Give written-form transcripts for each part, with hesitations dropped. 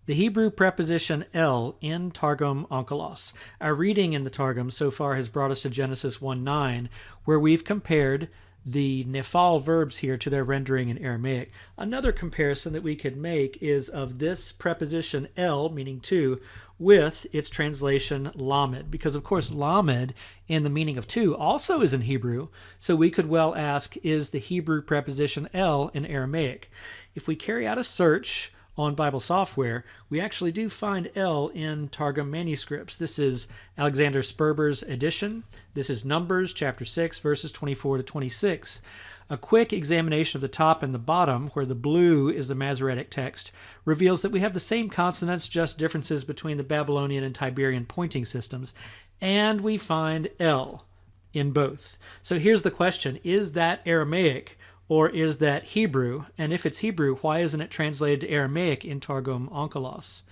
The Hebrew preposition el in Targum Onkelos. Our reading in the Targum so far has brought us to Genesis 1:9, where we've compared the nephal verbs here to their rendering in Aramaic. Another comparison that we could make is of this preposition el, meaning to, with its translation lamed, because of course lamed in the meaning of two also is in Hebrew, so we could well ask, is the Hebrew preposition el in Aramaic? If we carry out a search on Bible software, we actually do find el in Targum manuscripts. This is Alexander Sperber's edition. This is Numbers chapter 6, verses 24 to 26. A quick examination of the top and the bottom, where the blue is the Masoretic text, reveals that we have the same consonants, just differences between the Babylonian and Tiberian pointing systems, and we find el in both. So here's the question: is that Aramaic or is that Hebrew? And if it's Hebrew, why isn't it translated to Aramaic in Targum Onkelos?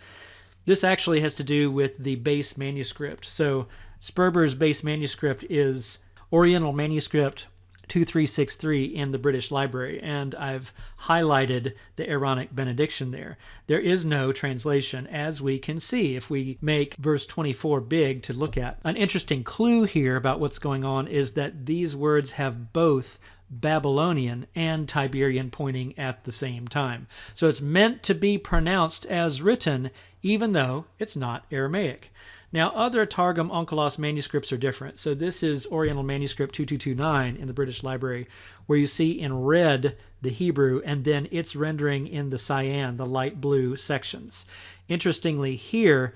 This actually has to do with the base manuscript. So Sperber's base manuscript is Oriental Manuscript 2363 in the British Library, and I've highlighted the Aaronic benediction there. There is no translation, as we can see if we make verse 24 big to look at. An interesting clue here about what's going on is that these words have both Babylonian and Tiberian pointing at the same time. So it's meant to be pronounced as written, even though it's not Aramaic. Now, other Targum Onkelos manuscripts are different. So this is Oriental Manuscript 2229 in the British Library, where you see in red the Hebrew and then its rendering in the cyan, the light blue sections. Interestingly, here,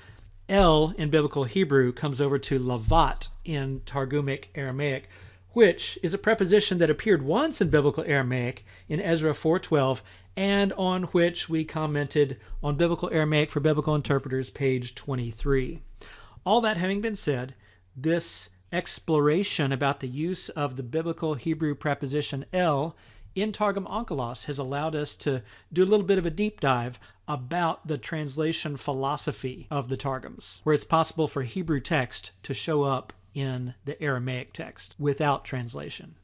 el in biblical Hebrew comes over to lavat in Targumic Aramaic, which is a preposition that appeared once in biblical Aramaic in Ezra 4:12, and on which we commented on Biblical Aramaic for Biblical Interpreters, page 23. All that having been said, this exploration about the use of the biblical Hebrew preposition el in Targum Onkelos has allowed us to do a little bit of a deep dive about the translation philosophy of the Targums, where it's possible for Hebrew text to show up in the Aramaic text without translation.